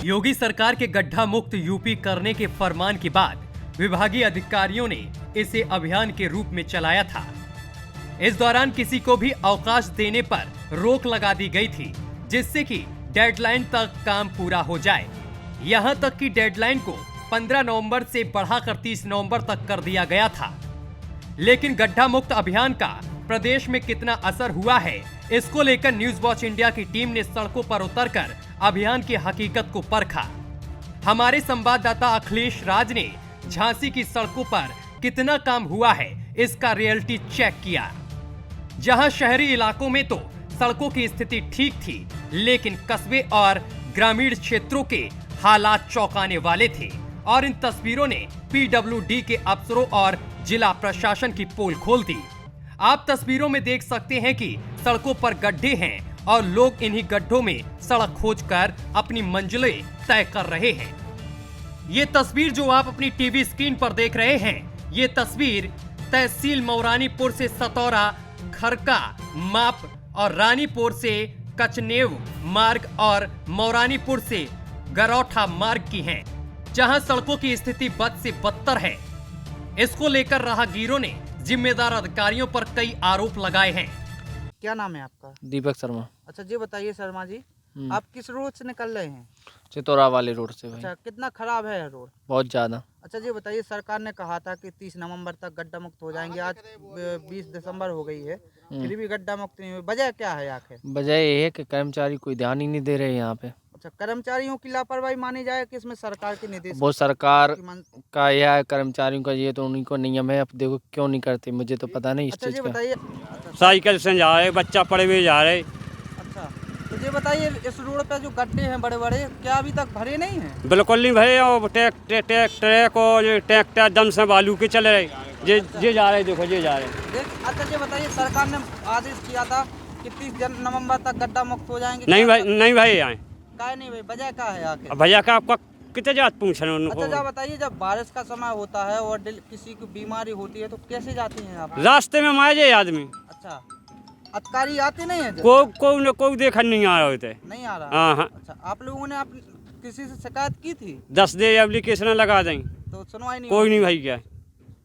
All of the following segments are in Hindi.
योगी सरकार के गड्ढा मुक्त यूपी करने के फरमान के बाद विभागीय अधिकारियों ने इसे अभियान के रूप में चलाया था। इस दौरान किसी को भी अवकाश देने पर रोक लगा दी गई थी, जिससे कि डेडलाइन तक काम पूरा हो जाए। यहां तक कि डेडलाइन को 15 नवंबर से बढ़ाकर 30 नवंबर तक कर दिया गया था। लेकिन गड्ढा मुक्त अभियान का प्रदेश में कितना असर हुआ है, इसको लेकर न्यूज वॉच इंडिया की टीम ने सड़कों पर उतरकर अभियान की हकीकत को परखा। हमारे संवाददाता अखिलेश राज ने झांसी की सड़कों पर कितना काम हुआ है, इसका रियलिटी चेक किया। जहां शहरी इलाकों में तो सड़कों की स्थिति ठीक थी, लेकिन कस्बे और ग्रामीण क्षेत्रों के हालात चौंकाने वाले थे और इन तस्वीरों ने पीडब्ल्यूडी के अफसरों और जिला प्रशासन की पोल खोल दी। आप तस्वीरों में देख सकते हैं कि सड़कों पर गड्ढे हैं और लोग इन्हीं गड्ढों में सड़क खोजकर अपनी मंजिलें तय कर रहे हैं। ये तस्वीर जो आप अपनी टीवी स्क्रीन पर देख रहे हैं, ये तस्वीर तहसील मौरानीपुर से सतौरा, खरका, माप और रानीपुर से कचनेव मार्ग और मौरानीपुर से गरौठा मार्ग की है, जहां सड़कों की स्थिति बद से बदतर है। इसको लेकर राहगीरों ने जिम्मेदार अधिकारियों पर कई आरोप लगाए हैं। क्या नाम है आपका? दीपक शर्मा। अच्छा जी बताइए शर्मा जी, आप किस रोड से निकल रहे हैं? चितौरा वाले रोड से भाई। अच्छा, कितना खराब है रोड? बहुत ज़्यादा। अच्छा जी बताइए, सरकार ने कहा था कि 30 नवंबर तक गड्ढा मुक्त हो जाएंगे। आज 20 दिसंबर हो गई है, फिर भी गड्ढा मुक्त नहीं हुई। वजह क्या है आखिर? वजह ये है कि कर्मचारी कोई ध्यान ही नहीं दे रहे यहाँ पे। अच्छा, कर्मचारियों की लापरवाही मानी जाए कि इसमें सरकार के निर्देश? वो सरकार का यह है, कर्मचारियों का ये तो उन्हीं को नियम है। अब देखो क्यों नहीं करते, मुझे तो पता नहीं इस अच्छा चीज़ जी का। बताइए, साइकिल से जा रहे, बच्चा पड़े हुए जा रहे। अच्छा तो ये बताइए, इस रोड पे जो गड्ढे हैं बड़े बड़े, क्या अभी तक भरे नहीं हैं? बिल्कुल नहीं भरे, और ट्रैक और ट्रैक्टर दम से बालू के चल रहे। ये जा रहे, देखो ये जा रहे। अच्छा ये बताइए, सरकार ने आदेश किया था कि 30 नवंबर तक गड्ढा मुक्त हो जाएंगे। नहीं भाई, नहीं भाई आए। काय नहीं भाई, वजह क्या है आखिर? भैया का आपका कितने जात पूछ रहे हैं? अच्छा जा बताइए, जब बारिश का समय होता है और किसी को बीमारी होती है तो कैसे जाती हैं आप? रास्ते में मारे जाए आदमी। अच्छा, अधिकारी आते नहीं है? कोई देखा नहीं आ रहे थे। नहीं आ रहा? हाँ। अच्छा, आप लोगों ने किसी से शिकायत की थी? 10 दे एप्लीकेशन लगा दें तो सुनवाई नहीं? कोई नहीं भाई। क्या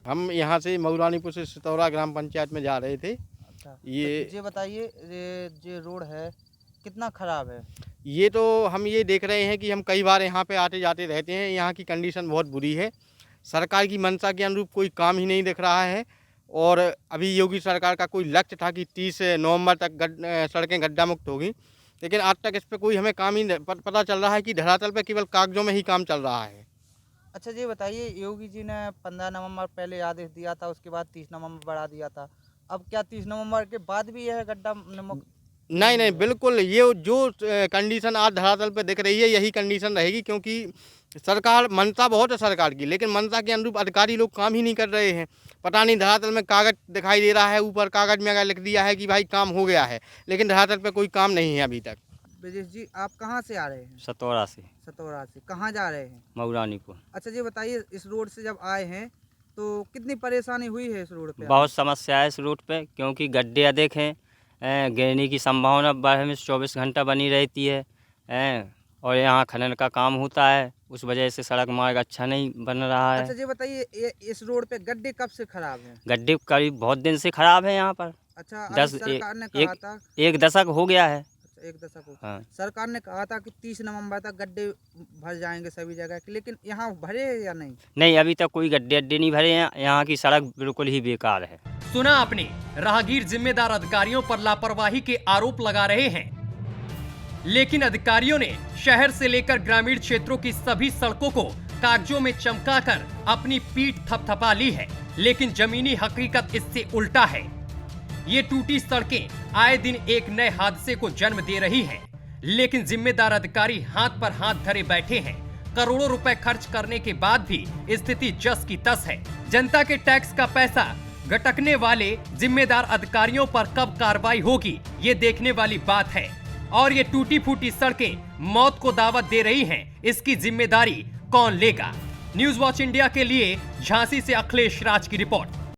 हम यहाँ से मौरानीपुर से सितौरा ग्राम पंचायत में जा रहे थे। अच्छा, ये बताइए, ये रोड है कितना खराब है? ये तो हम ये देख रहे हैं कि हम कई बार यहाँ पे आते जाते रहते हैं। यहाँ की कंडीशन बहुत बुरी है। सरकार की मंशा के अनुरूप कोई काम ही नहीं दिख रहा है। और अभी योगी सरकार का कोई लक्ष्य था कि 30 नवंबर तक सड़कें गड्ढा मुक्त होगी, लेकिन आज तक इस पर कोई हमें काम ही पता चल रहा है कि धरातल पर केवल कागजों में ही काम चल रहा है। अच्छा जी बताइए, योगी जी ने 15 नवंबर पहले आदेश दिया था, उसके बाद 30 नवंबर बढ़ा दिया था। अब क्या 30 नवंबर के बाद भी यह गड्ढा मुक्त? नहीं, बिल्कुल ये जो कंडीशन आज धरातल पे दिख रही है, यही कंडीशन रहेगी, क्योंकि सरकार मंशा बहुत है सरकार की, लेकिन मंशा के अनुरूप अधिकारी लोग काम ही नहीं कर रहे हैं। पता नहीं, धरातल में कागज दिखाई दे रहा है, ऊपर कागज में अगर लिख दिया है कि भाई काम हो गया है, लेकिन धरातल पे कोई काम नहीं है अभी तक। ब्रजेश जी, आप कहाँ से आ रहे हैं? सतौरा से। सतौरा से कहाँ जा रहे हैं? मौरानीपुर। अच्छा जी बताइए, इस रोड से जब आए हैं तो कितनी परेशानी हुई है इस रोड पे? बहुत समस्या है इस रूट पे, क्योंकि गड्ढे अधिक हैं, गिरने की संभावना बारह में 24 घंटा बनी रहती है, और यहाँ खनन का काम होता है, उस वजह से सड़क मार्ग अच्छा नहीं बन रहा है। अच्छा जी बताइए, इस रोड पे गड्ढे कब से खराब हैं? गड्ढे करीब बहुत दिन से खराब है यहाँ पर। अच्छा, सरकार ने कहा था एक दशक हो गया है। अच्छा, एक दशक हो। हाँ। सरकार ने कहा था कि 30 नवंबर तक गड्ढे भर जाएंगे सभी जगह, लेकिन यहाँ भरे हैं या नहीं? नहीं, अभी तक कोई गड्ढे अड्डे नहीं भरे हैं। यहाँ की सड़क बिल्कुल ही बेकार है। सुना आपने, राहगीर जिम्मेदार अधिकारियों पर लापरवाही के आरोप लगा रहे हैं, लेकिन अधिकारियों ने शहर से लेकर ग्रामीण क्षेत्रों की सभी सड़कों को कागजों में चमकाकर अपनी पीठ थपथपा ली है, लेकिन जमीनी हकीकत इससे उल्टा है। ये टूटी सड़कें आए दिन एक नए हादसे को जन्म दे रही हैं, लेकिन जिम्मेदार अधिकारी हाथ पर हाथ धरे बैठे हैं। करोड़ों रुपए खर्च करने के बाद भी स्थिति जस की तस है। जनता के टैक्स का पैसा गटकने वाले जिम्मेदार अधिकारियों पर कब कार्रवाई होगी, ये देखने वाली बात है। और ये टूटी फूटी सड़कें मौत को दावत दे रही हैं, इसकी जिम्मेदारी कौन लेगा? न्यूज वॉच इंडिया के लिए झांसी से अखिलेश राज की रिपोर्ट।